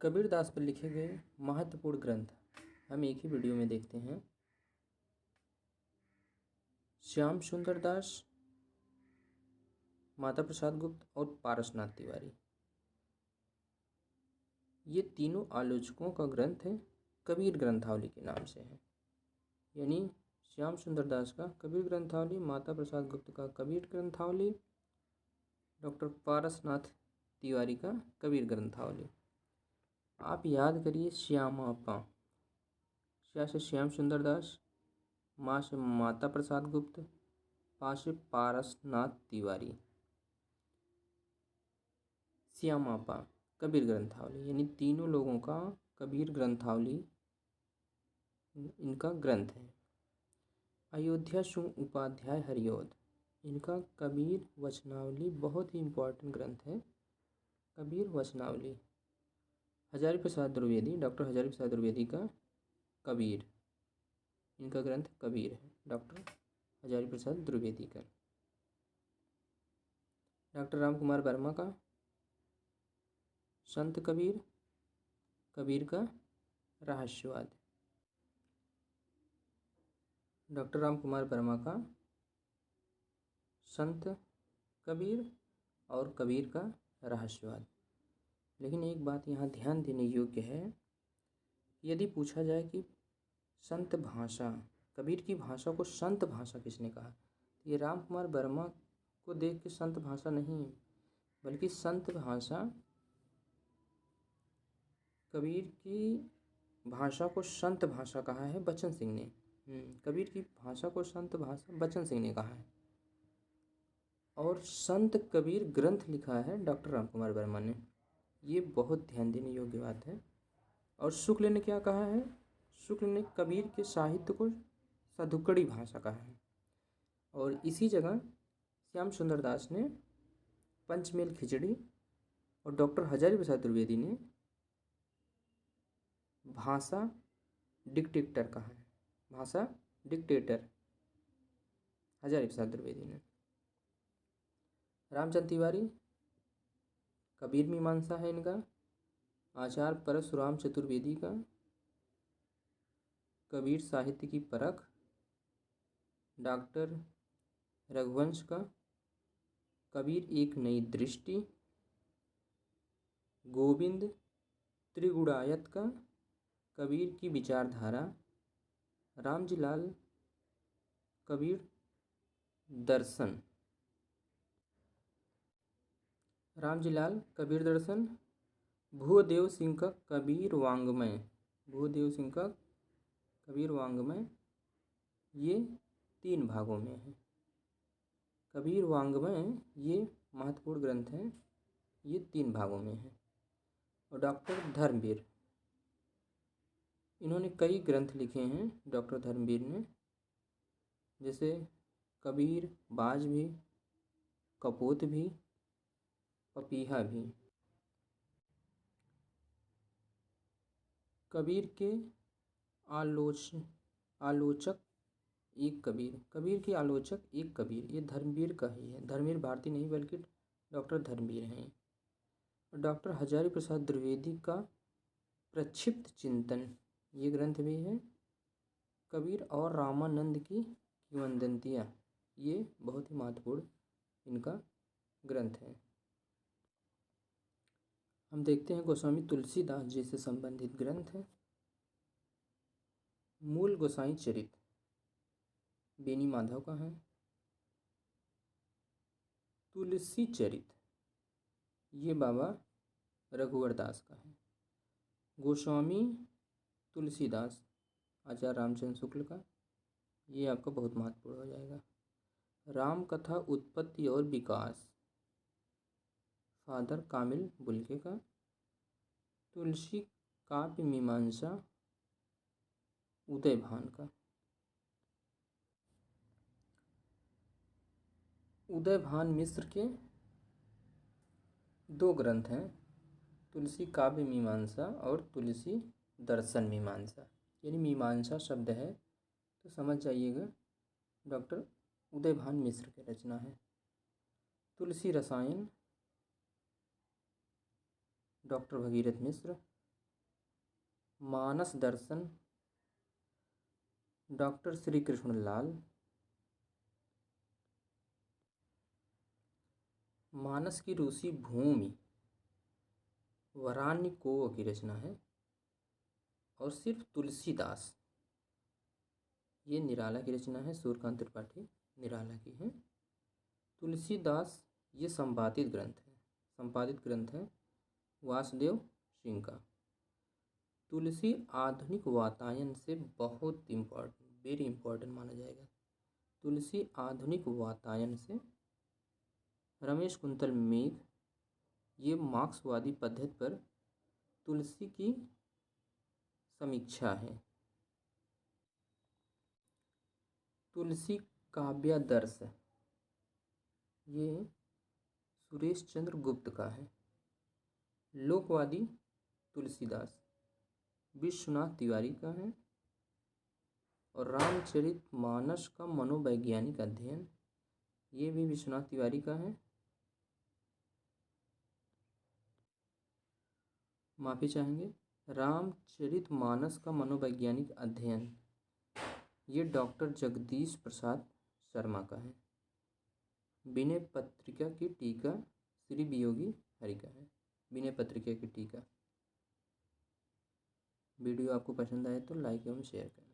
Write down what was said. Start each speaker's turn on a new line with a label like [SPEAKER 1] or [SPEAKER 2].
[SPEAKER 1] कबीरदास पर लिखे गए महत्वपूर्ण ग्रंथ हम एक ही वीडियो में देखते हैं। श्याम सुंदर दास, माता प्रसाद गुप्त और पारसनाथ तिवारी, ये तीनों आलोचकों का ग्रंथ है, कबीर ग्रंथावली के नाम से है। यानी श्याम सुंदर दास का कबीर ग्रंथावली, माता प्रसाद गुप्त का कबीर ग्रंथावली, डॉक्टर पारसनाथ तिवारी का कबीर ग्रंथावली। आप याद करिए, श्यामापा, श्या से श्याम सुंदर दास, माँ से माता प्रसाद गुप्त, पा से पारसनाथ तिवारी। श्यामापा कबीर ग्रंथावली, यानी तीनों लोगों का कबीर ग्रंथावली इनका ग्रंथ है। अयोध्या सुंग उपाध्याय हरिओद, इनका कबीर वचनावली बहुत ही इम्पोर्टेंट ग्रंथ है। कबीर वचनावली, हजारी प्रसाद द्विवेदी, डॉक्टर हजारी प्रसाद द्विवेदी का कबीर, इनका ग्रंथ कबीर है, डॉक्टर हजारी प्रसाद द्विवेदी का। डॉक्टर राम कुमार वर्मा का संत कबीर, कबीर का रहस्यवाद। डॉक्टर राम कुमार वर्मा का संत कबीर और कबीर का रहस्यवाद। लेकिन एक बात यहाँ ध्यान देने योग्य है, यदि पूछा जाए कि संत भाषा, कबीर की भाषा को संत भाषा किसने कहा, ये राम कुमार वर्मा को देख के संत भाषा नहीं, बल्कि संत भाषा, कबीर की भाषा को संत भाषा कहा है बच्चन सिंह ने। कबीर की भाषा को संत भाषा बच्चन सिंह ने कहा है। और संत कबीर ग्रंथ लिखा है डॉक्टर राम कुमार वर्मा ने, ये बहुत ध्यान देने योग्य बात है। और शुक्ल ने क्या कहा है, शुक्ल ने कबीर के साहित्य को सधुकड़ी भाषा कहा है। और इसी जगह श्याम सुंदर दास ने पंचमेल खिचड़ी और डॉक्टर हजारी प्रसाद द्विवेदी ने भाषा डिक्टेटर कहा है, भाषा डिक्टेटर हजारी प्रसाद द्विवेदी ने। रामचंद्र तिवारी, कबीर मीमांसा है इनका, आचार्य परशुराम चतुर्वेदी का कबीर साहित्य की परख, डॉक्टर रघुवंश का कबीर एक नई दृष्टि, गोविंद त्रिगुणायत का कबीर की विचारधारा, रामजी लाल कबीर दर्शन, रामजी लाल कबीर दर्शन, भूदेव सिंह का कबीर वांग्मय, भूदेव सिंह का कबीर वांग्मय, ये 3 भागों में है। कबीर वांग्मय ये महत्वपूर्ण ग्रंथ है, ये 3 भागों में है। और डॉक्टर धर्मवीर, इन्होंने कई ग्रंथ लिखे हैं डॉक्टर धर्मवीर ने, जैसे कबीर बाज भी, कपोत भी, पपीहा भी। कबीर के आलोचक एक कबीर, कबीर के आलोचक एक कबीर, ये धर्मवीर का ही है। धर्मवीर भारती नहीं बल्कि डॉक्टर धर्मवीर हैं। और डॉक्टर हजारी प्रसाद द्विवेदी का प्रक्षिप्त चिंतन, ये ग्रंथ भी है। कबीर और रामानंद की किंवदंतियाँ, ये बहुत ही महत्वपूर्ण इनका ग्रंथ है। हम देखते हैं गोस्वामी तुलसीदास जी से संबंधित ग्रंथ है। मूल गोसाई चरित बेनी माधव का है। तुलसी चरित ये बाबा रघुवर दास का है। गोस्वामी तुलसीदास आचार्य रामचंद्र शुक्ल का, ये आपका बहुत महत्वपूर्ण हो जाएगा। राम कथा उत्पत्ति और विकास फादर कामिल बुल्के का। तुलसी काव्य मीमांसा उदय भान का। उदय भान मिश्र के 2 ग्रंथ हैं, तुलसी काव्य मीमांसा और तुलसी दर्शन मीमांसा। यानी मीमांसा शब्द है तो समझ जाइएगा डॉक्टर उदय भान मिश्र की रचना है। तुलसी रसायन डॉक्टर भगीरथ मिश्र, मानस दर्शन डॉक्टर श्री कृष्णलाल। मानस की रूसी भूमि वरान्यकोव की रचना है। और सिर्फ तुलसीदास, ये निराला की रचना है, सूर्यकांत त्रिपाठी निराला की है। तुलसीदास ये संपादित ग्रंथ है वासुदेव सिंह का। तुलसी आधुनिक वातायन से बहुत वेरी इम्पोर्टेंट माना जाएगा। तुलसी आधुनिक वातायन से रमेश कुंतल मेघ, ये मार्क्सवादी पद्धति पर तुलसी की समीक्षा है। तुलसी काव्यादर्श, ये सुरेश चंद्र गुप्त का है। लोकवादी तुलसीदास विश्वनाथ तिवारी का है। और रामचरितमानस का मनोवैज्ञानिक अध्ययन, ये भी विश्वनाथ तिवारी का है। माफ़ी चाहेंगे, रामचरितमानस का मनोवैज्ञानिक अध्ययन, ये डॉक्टर जगदीश प्रसाद शर्मा का है। विनय पत्रिका की टीका श्री वियोगी हरि का है। विनय पत्रिका की टीका। वीडियो आपको पसंद आए तो लाइक एवं शेयर करें।